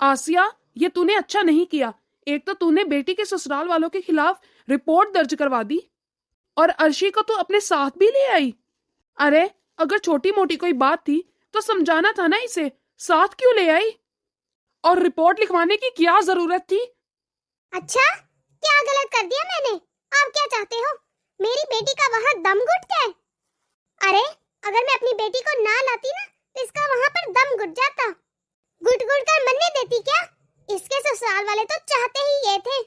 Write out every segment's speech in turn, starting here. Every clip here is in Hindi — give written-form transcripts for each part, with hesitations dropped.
आसिया, ये तूने अच्छा नहीं किया। एक तो तूने बेटी के ससुराल वालों के खिलाफ रिपोर्ट दर्ज करवा दी और अर्शी को तो अपने साथ भी ले आई। अरे, अगर छोटी मोटी कोई बात थी तो समझाना था ना इसे, साथ क्यों ले आई? और रिपोर्ट लिखवाने की क्या जरूरत थी? अच्छा, क्या गलत कर दिया मैंने? आप क्या चाहते हो? मेरी बेटी का वहाँ दम घुट जाए? अरे, अगर मैं अपनी बेटी को ना लाती ना तो इसका वहाँ पर दम घुट जाता। घुट घुट कर मरने देती क्या? इसके ससुराल वाले तो चाहते ही ये थे।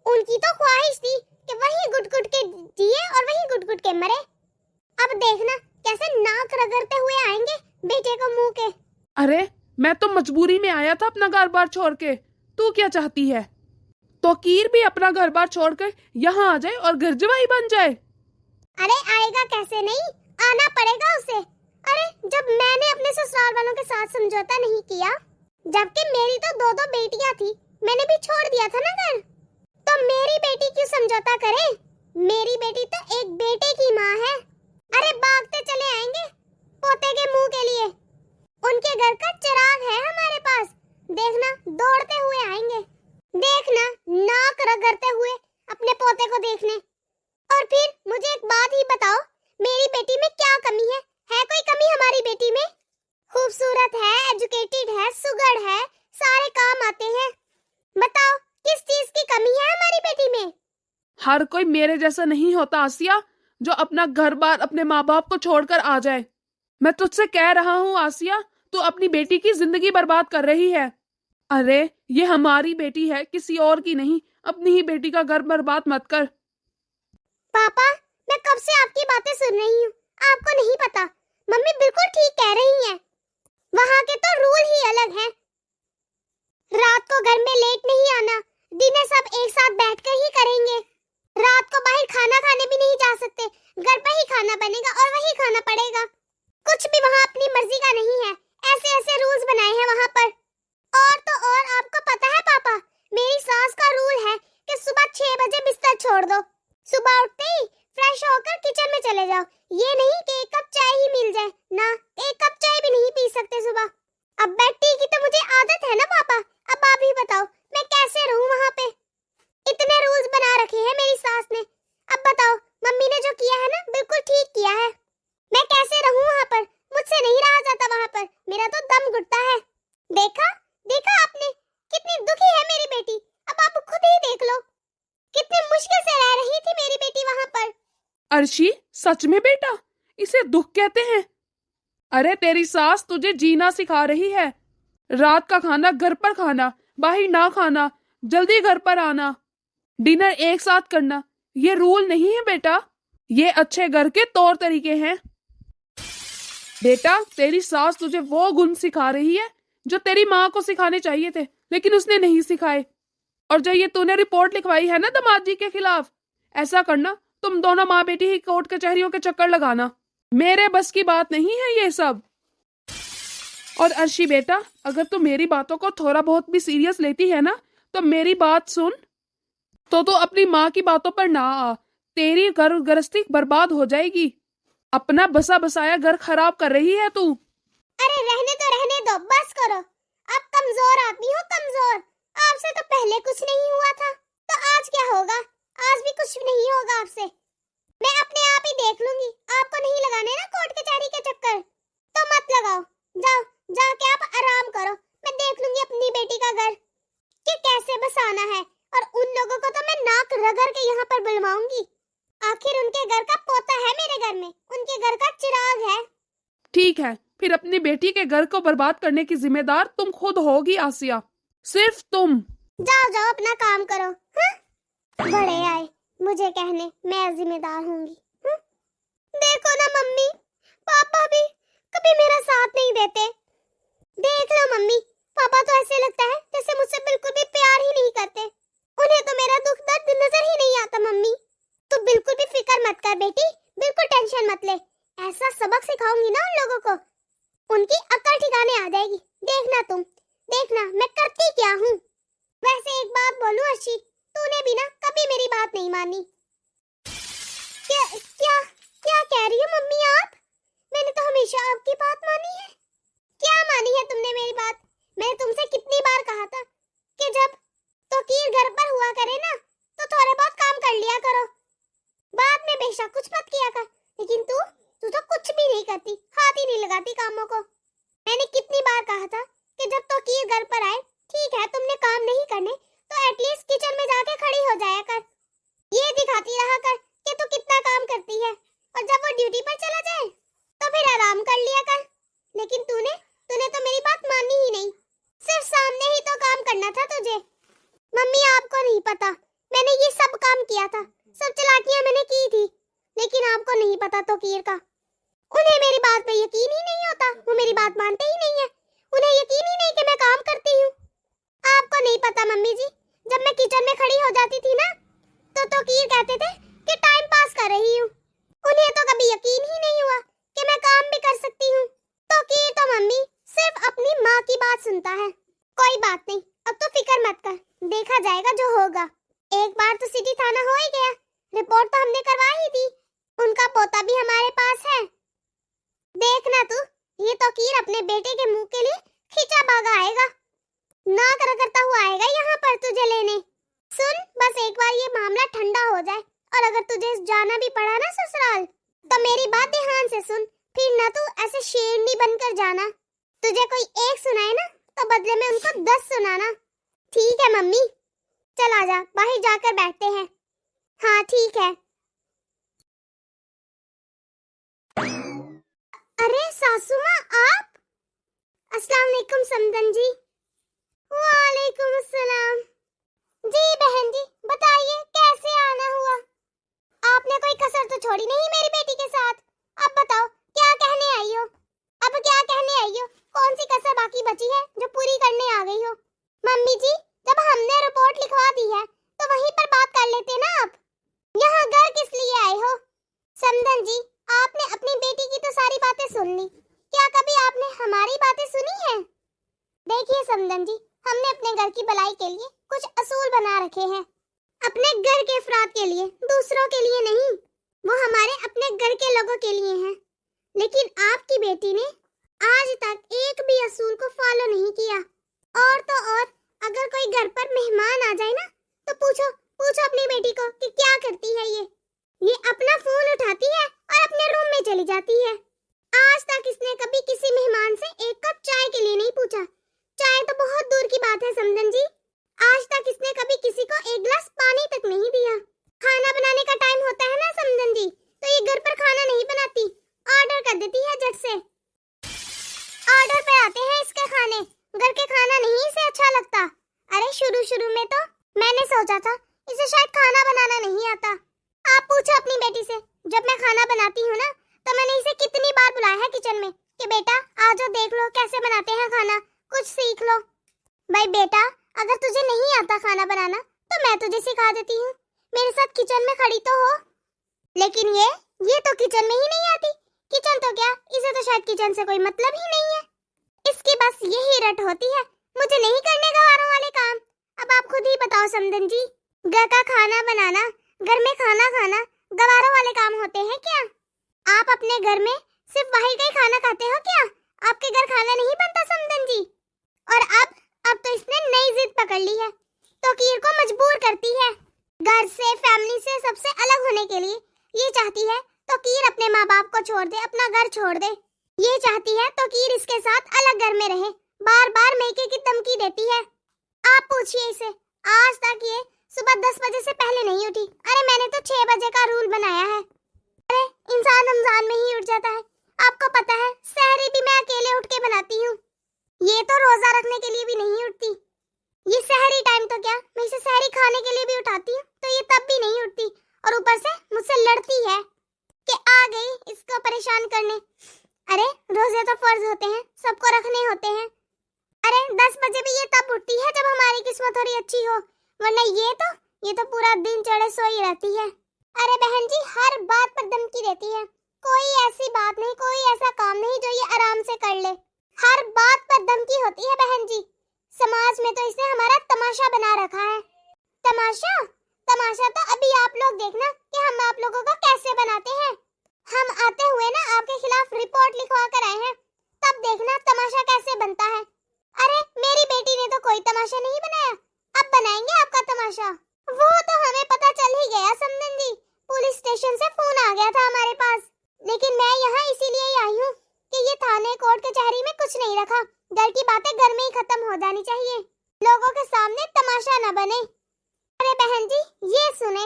उनकी तो ख्वाहिश थी कि वही घुट घुट के जिए और वही घुट घुट के मरे। अब देखना कैसे नाक रगड़ते हुए आएंगे बेटे को मुंह के। अरे, मैं तो मजबूरी में आया था अपना घर बार छोड़ के। तू क्या चाहती है? तो कीर भी अपना घर बार छोड़कर यहाँ आ जाए और घर जवाई बन जाए? अरे आएगा कैसे नहीं, आना पड़ेगा उसे। अरे, जब मैंने अपने ससुराल वालों के साथ समझौता नहीं किया, जबकि मेरी तो दो दो बेटियां थी, मैंने भी छोड़ दिया था ना घर, तो मेरी बेटी क्यों समझौता करे? मेरी बेटी तो एक बेटे की माँ है। अरे भागते चले आएंगे पोते के मुंह के लिए। उनके घर का चिराग है हमारे पास, देखना दौड़ते हुए आएंगे। देखना नाक रगड़ते हुए अपने पोते को देखने। और फिर मुझे एक बात ही बताओ, मेरी बेटी में क्या कमी है? है कोई कमी हमारी बेटी में? खूबसूरत है, एजुकेटेड है, सुगड़ है, सारे काम आते हैं। बताओ किस चीज की कमी है हमारी बेटी में? हर कोई मेरे जैसा नहीं होता आसिया, जो अपना घर बार अपने माँ बाप को छोड़कर आ जाए। मैं तुझसे कह रहा हूँ आसिया, तू अपनी बेटी की जिंदगी बर्बाद कर रही है। अरे, ये हमारी बेटी है, किसी और की नहीं। अपनी ही बेटी का घर बर्बाद मत कर। पापा, मैं कब से आपकी बातें सुन रही हूँ, आपको नहीं पता? मम्मी बिल्कुल ठीक कह रही हैं। वहाँ के तो रूल ही अलग हैं। रात को घर में लेट नहीं आना, डिनर सब एक साथ बैठकर ही करेंगे। रात को बाहर खाना खाने भी नहीं जा सकते, घर पर ही खाना बनेगा और वही खाना पड़ेगा। कुछ भी वहाँ अपनी मर्जी का नहीं है। ऐसे ऐसे रूल्स बनाए हैं वहाँ पर। और तो और आपको पता है पापा, मेरी सास का रूल है कि सुबह 6 बजे बिस्तर छोड़ दो। सुबह उठते ही फ्रेश होकर किचन में चले जाओ। ये नहीं कि एक कप चाय ही मिल जाए ना, एक कप चाय भी नहीं पी सकते सुबह। अब बेड टी की तो मुझे आदत है ना पापा। अब आप ही बताओ मैं कैसे रहूं वहाँ पे? इतने रूल्स बना रखे हैं मेरी सास ने। अब बताओ, मम्मी ने जो किया है ना बिल्कुल ठीक किया है। मैं कैसे रहूं वहाँ पर? मुझसे नहीं रहा जाता वहाँ पर, मेरा तो दम घुटता है। देखा देखा आपने, कितनी दुखी है मेरी बेटी। अब आप खुद ही देख लो, कितनी मुश्किल से रह रही थी मेरी बेटी वहाँ पर। अर्शी, सच में बेटा, इसे दुख कहते हैं? अरे, तेरी सास तुझे जीना सिखा रही है। रात का खाना घर पर खाना, बाहर ना खाना, जल्दी घर पर आना, डिनर एक साथ करना, ये रूल नहीं है बेटा। ये अच्छे घर के तौर तरीके हैं। बेटा, तेरी सास तुझे वो गुण सिखा रही है जो तेरी माँ को सिखाने चाहिए थे, लेकिन उसने नहीं सिखाए। और जो ये तूने रिपोर्ट लिखवाई है ना दामाद जी के खिलाफ, ऐसा करना तुम दोनों माँ बेटी ही कोर्ट कचहरियों के चक्कर लगाना। मेरे बस की बात नहीं है ये सब। और अर्शी बेटा, अगर तू मेरी बातों को थोड़ा बहुत भी सीरियस लेती है ना, तो मेरी बात सुन। तो तू अपनी माँ की बातों पर ना आ, तेरी घर गृहस्थी बर्बाद हो जाएगी। अपना बसा बसाया घर खराब कर रही है तू। अरे रहने दो, बस करो। आप कमजोर आदमी हो, कमजोर। आपसे तो पहले कुछ नहीं हुआ था, तो आज क्या होगा? आज भी कुछ नहीं होगा आपसे। मैं अपने आप ही देख लूंगी। आपको नहीं लगाने ना कोर्ट कचहरी के चक्कर, तो मत लगाओ। जाओ, जाके आप आराम करो। मैं देख लूंगी अपनी बेटी का घर कि कैसे बसाना है। और उन लोगों को तो मैं नाक रगड़ के यहाँ पर बुलवाऊंगी। आखिर उनके घर का पोता है मेरे घर में, उनके घर का चिराग है। ठीक है, फिर अपनी बेटी के घर को बर्बाद करने की जिम्मेदार तुम खुद होगी आसिया, सिर्फ तुम। जाओ जाओ अपना काम करो। हाँ? बड़े आए मुझे कहने मैं जिम्मेदार होंगी। हाँ? देखो ना मम्मी, पापा भी कभी मेरा साथ नहीं देते। देख लो मम्मी, पापा तो ऐसे लगता है जैसे मुझसे बिल्कुल भी प्यार ही नहीं करते। उन्हें तो मेरा दुख दर्द नजर ही नहीं आता। मम्मी तू बिल्कुल भी फिक्र मत कर बेटी, बिल्कुल टेंशन मत ले। ऐसा सबक सिखाऊंगी ना उन लोगों को, उनकी अकल ठिकाने आ जाएगी। देखना तुम, देखना मैं करती क्या हूँ। वैसे एक बात बोलूं अर्शी, तूने भी ना कभी मेरी बात नहीं मानी। क्या क्या क्या कह रही हो मम्मी आप? मैंने तो हमेशा आपकी बात मानी है। क्या मानी है तुमने मेरी बात? मैंने तुमसे कितनी बार कहा था हमेशा कुछ मत किया कर, लेकिन तू तू तो कुछ भी नहीं करती, हाथ ही नहीं लगाती कामों को। मैंने कितनी बार कहा था कि जब तोकीर घर पर आए, ठीक है तुमने काम नहीं करने तो एटलीस्ट किचन में जाके खड़ी हो जाया कर, ये दिखाती रहा कर कि तू कितना काम करती है, और जब वो ड्यूटी पर चला जाए तो फिर आराम कर लिया कर। लेकिन तूने तूने तो मेरी बात मानी ही नहीं, सिर्फ सामने ही तो काम करना था तुझे। मम्मी आपको नहीं पता, मैंने ये सब काम किया था, सब चालाकियां मैंने की थी, लेकिन आपको नहीं पता तोकीर का। उन्हें मेरी बात पे यकीन ही नहीं होता, वो मेरी बात मानते ही नहीं है, उन्हें यकीन ही नहीं कि मैं काम करती हूँ। आपको नहीं पता मम्मी जी, जब मैं किचन में खड़ी हो जाती थी ना तो तोकीर कहते थे कि टाइम पास कर रही हूँ। उन्हें तो कभी यकीन ही नहीं हुआ कि मैं काम भी कर सकती हूँ। तोकीर तो मम्मी सिर्फ अपनी माँ की बात सुनता है। कोई बात नहीं, अब तो फिक्र मत कर, देखा जाएगा जो होगा। एक बार तो सिटी थाना हो ही गया, रिपोर्ट तो हमने करवा ही थी, उनका पोता भी हमारे पास है। देखना तू, ये तोकीर अपने बेटे के मुंह के लिए खींचा भागा आएगा, नाक रगड़ता हुआ आएगा यहाँ पर तुझे लेने। सुन, बस एक बार ये मामला ठंडा हो जाए, और अगर तुझे जाना भी पड़ा ना ससुराल, तो मेरी बात ध्यान से सुन, फिर ना तू ऐसे शेरनी बनकर जाना। तुझे कोई एक सुनाए ना तो बदले में उनको 10 सुनाना। ठीक है मम्मी, चल आजा, बाहर जाकर बैठते हैं। हाँ ठीक है। अरे सासू माँ आप? अस्सलाम वालेकुम समदन जी। वालेकुम अस्सलाम। जी बहन जी, बताइए कैसे आना हुआ? आपने कोई कसर तो छोड़ी नहीं मेरी बेटी के साथ। अब बताओ क्या कहने आई हो? अब क्या कहने आई हो? कौन सी कसर बाकी बची है जो पूरी करने आ गई हो? मम्मी जी, जब हमने रिपोर्ट लिखवा दी है तो वहीं पर बात कर लेते ना आप। यहाँ घर किस लिए आए हो? समदन जी, आपने अपनी बेटी की तो सारी बातें सुन ली, क्या कभी आपने हमारी बातें सुनी है? देखिए समदन जी, हमने अपने घर की भलाई के लिए कुछ असूल बना रखे हैं, अपने घर के अफराद के लिए, दूसरों के लिए नहीं। वो हमारे अपने घर के लोगों के लिए हैं। लेकिन आपकी बेटी ने आज तक एक भी असूल को फॉलो नहीं किया। और तो और, अगर कोई घर पर मेहमान आ जाए ना तो पूछो अपनी बेटी को कि क्या करती है ये अपना फोन उठाती है और अपने रूम में चली जाती है। आज तक इसने कभी किसी मेहमान से एक कप चाय के लिए नहीं पूछा। चाय तो बहुत दूर की बात है समदन जी, आज तक इसने कभी किसी को एक गिलास पानी तक नहीं दिया। खाना बनाने का टाइम होता है ना समदन जी, तो ये घर पर खाना नहीं बनाती, ऑर्डर कर देती है झट से। ऑर्डर पे आते हैं इसके खाने, घर के खाना नहीं इसे अच्छा लगता। अरे शुरू में तो मैंने सोचा था इसे शायद खाना बनाना नहीं आता। आप पूछो अपनी बेटी से, जब मैं खाना बनाती हूँ ना तो मैंने इसे कितनी बार बुलाया है किचन में कि बेटा आ जाओ, देख लो कैसे बनाते हैं खाना, कुछ सीख लो। भाई बेटा, अगर तुझे नहीं आता खाना बनाना तो मैं तुझे सिखा देती हूँ, मेरे साथ किचन में खड़ी तो हो। लेकिन ये तो किचन में ही नहीं आती। किचन तो क्या, इसे तो शायद किचन से कोई मतलब ही नहीं है। इसकी बस यही रट होती है, मुझे नहीं करने गवारों वाले काम। अब आप खुद ही बताओ समदन जी, घर का खाना बनाना, घर में खाना खाना गवारों वाले काम होते हैं क्या? आप अपने घर में सिर्फ वही का ही खाना खाते हो क्या? आपके घर खाना नहीं बनता समदन जी? और अब तो इसने नई जिद पकड़ ली है, तोकीर को मजबूर करती है, घर से, फैमिली से, सबसे अलग होने के लिए। ये चाहती है तोकीर अपने माँ बाप को छोड़ दे, अपना घर छोड़ दे। ये चाहती है तोकीर इसके साथ अलग घर में रहे, बार बार मेके की धमकी देती है। आप पूछिए इसे, आज तक ये सुबह 10 बजे से पहले नहीं उठी। अरे मैंने तो 6 बजे का रूल बनाया है। अरे इंसान रमजान में ही उठ जाता है, आपको पता है सहरी भी मैं अकेले उठ के बनाती हूँ। ये तो रोजा रखने के लिए भी नहीं उठती। ये सहरी टाइम तो क्या, मैं इसे सहरी खाने के लिए भी उठाती हूँ तो ये तब भी नहीं उठती, और ऊपर से मुझसे लड़ती है कि आ गई इसको परेशान करने। अरे रोजे तो फर्ज होते हैं, सबको रखने होते हैं। अरे 10 बजे भी ये तब उठती है जब हमारी किस्मत थोड़ी अच्छी हो, वरना ये तो पूरा दिन चढ़े सोई रहती है। अरे बहन जी, हर बात पर धमकी देती है, कोई ऐसी बात नहीं, कोई ऐसा काम नहीं जो ये आराम से कर ले। हर बात पर धमकी होती है बहन जी। समाज में तो इसे हमारा तमाशा बना रखा है। तमाशा तो अभी आप लोग देखना कि हम आप लोगों का कैसे बनाते हैं। हम आते हुए ना आपके खिलाफ रिपोर्ट लिखवा कर आए हैं, तब देखना तमाशा कैसे बनता है। अरे मेरी बेटी ने तो कोई तमाशा नहीं बनाया, अब बनाएंगे आपका तमाशा। वो तो हमें पता चल ही गया समदन जी, पुलिस स्टेशन से फोन आ गया था हमारे पास, लेकिन मैं यहाँ इसीलिए ही आई हूँ कि ये थाने कोर्ट कचहरी में कुछ नहीं रखा। घर की बातें घर में ही खत्म हो जानी चाहिए, लोगों के सामने तमाशा न बने। अरे बहन जी ये सुने,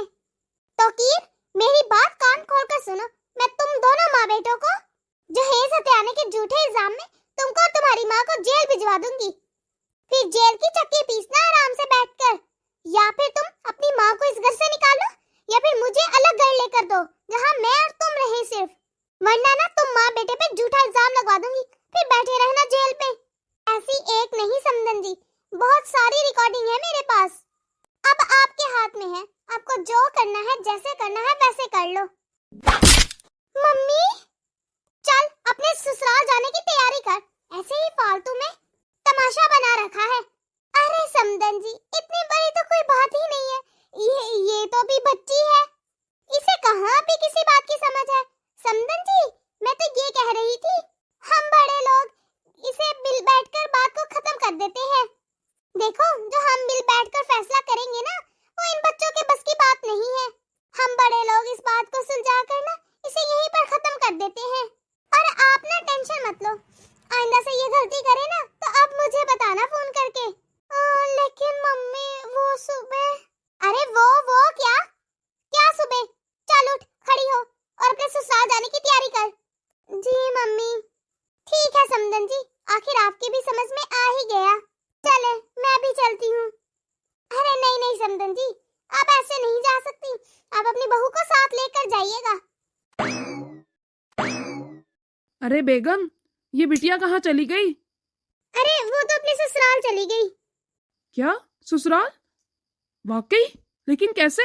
तौकीर मेरी बात कान खोल कर सुनो। मैं तुम दोनों माँ बेटों को जहेज हत्याने के झूठे इल्जाम में तुमको और तुम्हारी माँ को जेल भिजवा दूंगी। फिर जेल की चक्की पीसना आराम से बैठकर, या फिर तुम अपनी माँ को इस घर से निकालो या फिर मुझे अलग घर लेकर दो जहाँ मैं और तुम रहे सिर्फ, वरना ना तुम माँ बेटे पे झूठा इल्जाम लगवा दूंगी, फिर बैठे रहना जेल पे। ऐसी एक नहीं समदन जी, बहुत सारी रिकॉर्डिंग है मेरे पास। अब आपके हाथ में है, आपको जो करना है जैसे करना है वैसे कर लो। मम्मी चल अपने ससुराल जाने की तैयारी कर, ऐसे ही फालतू में तमाशा बना रखा है। अरे समदन जी इतनी बड़ी तो कोई बात ही नहीं है, ये तो भी बच्ची है, इसे कहाँ भी किसी बात की समझ है। समदन जी मैं तो ये कह रही थी, हम बड़े लोग इसे मिल बैठकर बात को खत्म कर देते हैं। देखो जो हम मिल बैठकर फैसला करेंगे ना, वो इन बच्चों के बस की बात नहीं है। हम बड़े लोग इस बात को सुलझा कर ना इसे यहीं पर खत्म कर देते हैं। और आप ना टेंशन मत लो, आइंदा से ये गलती करे ना तो अब मुझे बताना फोन करके। लेकिन मम्मी वो सुबह, अरे वो क्या क्या सुबह, चल उठ खड़ी हो और अपने ससुराल जाने की तैयारी कर। जी मम्मी। ठीक है समदन जी, आखिर आपकी भी समझ में आ ही गया, चले मैं भी चलती हूँ। अरे नहीं नहीं समदन जी, आप ऐसे नहीं जा सकती, आप अपनी बहू को साथ लेकर जाइएगा। अरे बेगम ये बिटिया कहाँ चली गई? अरे वो तो अपने ससुराल चली गई। क्या ससुराल? वाकई? लेकिन कैसे?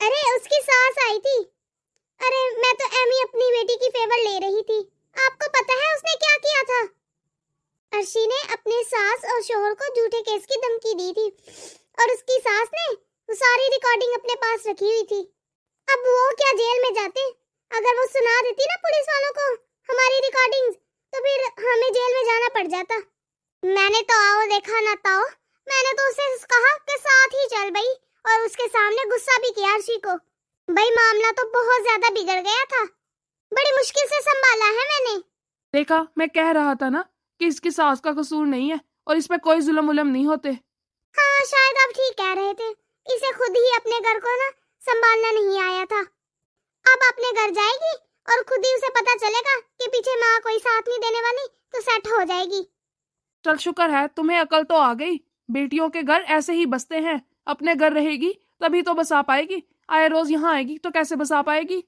अरे उसकी सास आई थी। अरे मैं तो एमी अपनी बेटी की फेवर ले रही थी, आपको पता है उसने क्या किया था? अर्शी ने अपने सास और शोहर को झूठे केस की धमकी दी थी और उसकी सास ने वो सारी रिकॉर्डिंग अपने पास रखी हुई थी। अब वो क्या जेल में जाते, अगर वो सुना देती ना पुलिस वालों को हमारी रिकॉर्डिंग्स, तो फिर हमें जेल में जाना पड़ जाता। मैंने तो आओ देखा ना ताओ, मैंने तो उसे कहा कि साथ ही चल भाई, और उसके सामने गुस्सा भी किया अर्शी को। भाई मामला तो बहुत ज्यादा बिगड़ गया था, बड़ी मुश्किल से संभाला है मैंने। देखा मैं कह रहा था ना कि इसकी सास का कसूर नहीं है और इस पे कोई जुल्म उलम नहीं होते। हाँ शायद आप ठीक कह रहे थे, इसे खुद ही अपने घर को ना संभालना नहीं आया था। अब अपने घर जाएगी और खुद ही उसे पता चलेगा कि पीछे माँ कोई साथ नहीं देने वाली, तो सेट हो जाएगी। चल शुक्र है तुम्हें अकल तो आ गई, बेटियों के घर ऐसे ही बसते हैं, अपने घर रहेगी तभी तो बसा पाएगी, आए रोज यहाँ आएगी तो कैसे बसा पाएगी।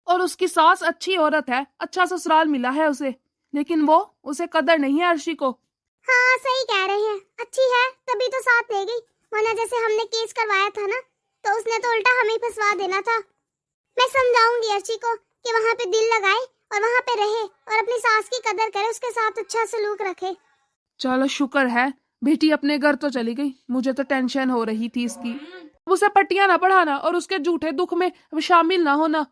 और उसकी सास अच्छी औरत है, अच्छा ससुराल मिला है उसे, लेकिन वो उसे कदर नहीं है अर्शी को। हाँ सही कह रहे हैं, अच्छी है तभी तो साथ ले गई, वरना जैसे हमने केस करवाया था ना तो उसने तो उल्टा हमें फंसवा देना था। मैं समझाऊंगी अर्शी को कि वहाँ पे दिल लगाए और वहाँ पे रहे और अपनी सास की कदर करे, उसके साथ अच्छा सलूक रखे। चलो शुक्र है बेटी अपने घर तो चली गई, मुझे तो टेंशन हो रही थी इसकी। उसे पट्टियां ना पढ़ाना और उसके झूठे दुख में शामिल ना होना,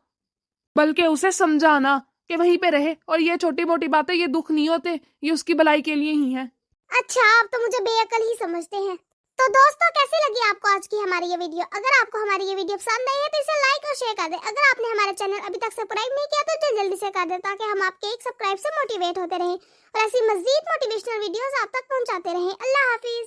बल्कि उसे समझाना कि वहीं पे रहे, और ये छोटी मोटी बातें ये दुख नहीं होते, ये उसकी भलाई के लिए ही है। अच्छा आप तो मुझे बेअकल ही समझते हैं। तो दोस्तों कैसी लगी आपको आज की हमारी ये वीडियो? अगर आपको हमारी ये वीडियो पसंद आई है तो इसे लाइक और शेयर कर दें। अगर आपने हमारा चैनल अभी तक सब्सक्राइब नहीं किया तो जल्दी से कर दें, ताकि हम आपके एक सब्सक्राइब से मोटिवेट होते रहें और ऐसी मजीद मोटिवेशनल वीडियोस आप तक पहुंचाते रहें। अल्लाह हाफिज।